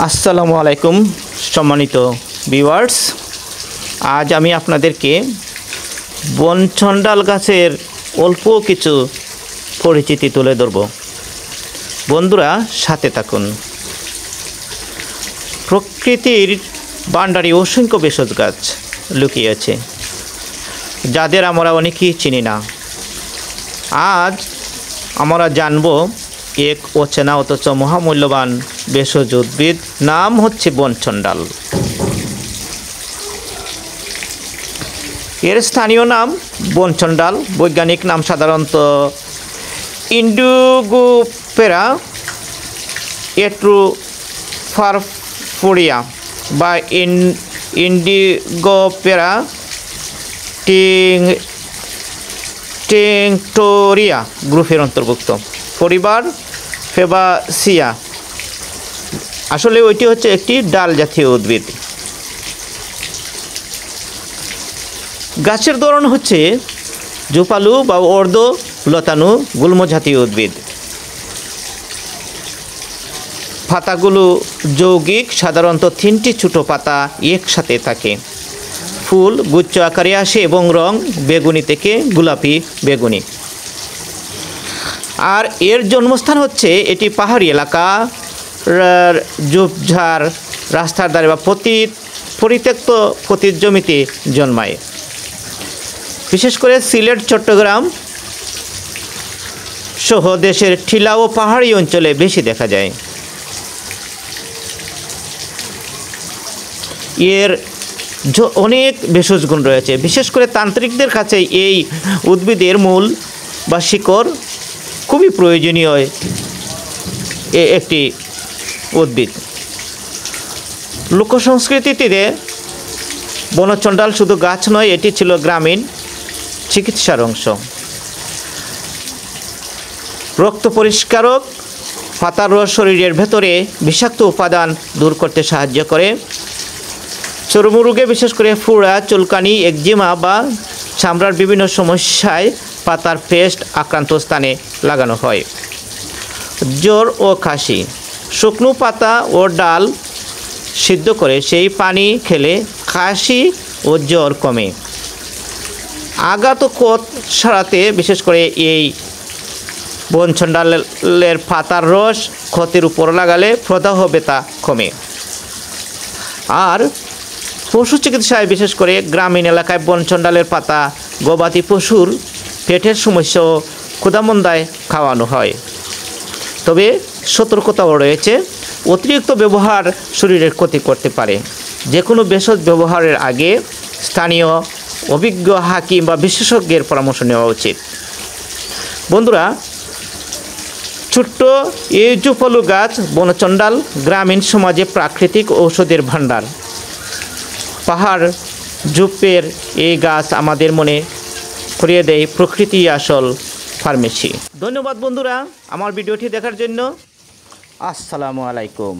আসসালামু আলাইকুম সম্মানিত ভিউয়ার্স, আজ আমি আপনাদেরকে বনচণ্ডাল গাছের অল্প কিছু পরিচিতি তুলে ধরব। বন্ধুরা সাথে থাকুন। প্রকৃতির ভাণ্ডারে অসংখ্য ভেষজ গাছ লুকিয়ে আছে, যাদের আমরা অনেকেই চিনি না। আজ আমরা জানব এক অচেনা অথচ মহামূল্যবান ভেষজ উদ্ভিদ, নাম হচ্ছে বনচণ্ডাল। এর স্থানীয় নাম বনচণ্ডাল, বৈজ্ঞানিক নাম সাধারণত ইন্ডিগোপেরা এট্রুফারফোরিয়া বা ইন্ডিগোপেরা টিংটোরিয়া গ্রুপের অন্তর্ভুক্ত। পরিবার ফেবাসিয়া। আসলে ওইটি হচ্ছে একটি ডাল জাতীয় উদ্ভিদ। গাছের ধরন হচ্ছে ঝোপালু বা অর্ধ লতানো গুল্ম জাতীয় উদ্ভিদ। পাতাগুলো যৌগিক, সাধারণত 3টি ছোট পাতা একসাথে থাকে। ফুল গুচ্ছ আকারে আসে এবং রং বেগুনি থেকে গোলাপি বেগুনি। আর এর জন্মস্থান হচ্ছে এটি পাহাড়ি এলাকা, ঝোপঝাড়, রাস্তার ধারে বা পরিত্যক্ত পতিত জমিতে জন্মায়। বিশেষ করে সিলেট, চট্টগ্রাম সহ দেশের টিলা ও পাহাড়ি অঞ্চলে বেশি দেখা যায়। এর অনেক ভেষজ গুণ রয়েছে। বিশেষ করে তান্ত্রিকদের কাছে এই উদ্ভিদের মূল বা শিকড় খুবই প্রয়োজনীয় একটি উদ্ভিদ। লোকসংস্কৃতিতে বনচণ্ডাল শুধু গাছ নয়, এটি ছিল গ্রামীণ চিকিৎসার অংশ। রক্ত পরিষ্কারক, পাতার রস শরীরের ভেতরে বিষাক্ত উপাদান দূর করতে সাহায্য করে। চর্মরোগে, বিশেষ করে ফোড়া, চুলকানি, একজিমা বা চামড়ার বিভিন্ন সমস্যায় পাতার পেস্ট আক্রান্ত স্থানে লাগানো হয়। জ্বর ও কাশি, শুকনো পাতা ও ডাল সিদ্ধ করে সেই পানি খেলে কাশি ও জ্বর কমে। আঘাত ও ক্ষত সারাতে বিশেষ করে এই বনচণ্ডালের পাতার রস ক্ষতের উপর লাগালে প্রদাহ ব্যথা কমে। আর পশু চিকিৎসায়, বিশেষ করে গ্রামীণ এলাকায় বনচণ্ডালের পাতা গবাদি পশুর পেটের সমস্যা ও ক্ষুধামন্দায় খাওয়ানো হয়। তবে সতর্কতাও রয়েছে, অতিরিক্ত ব্যবহার শরীরের ক্ষতি করতে পারে। যে কোনো ভেষজ ব্যবহারের আগে স্থানীয় অভিজ্ঞ হাকিম বা বিশেষজ্ঞের পরামর্শ নেওয়া উচিত। বন্ধুরা, ছোট্ট এই ঝোপালু গাছ বনচণ্ডাল গ্রামীণ সমাজে প্রাকৃতিক ঔষধের ভাণ্ডার। পাহাড় ঝোপের এই গাছ আমাদের মনে করিয়ে দেয় প্রকৃতি আসল ফার্মেসি। ধন্যবাদ বন্ধুরা আমার ভিডিওটি দেখার জন্য। আসসালামু আলাইকুম।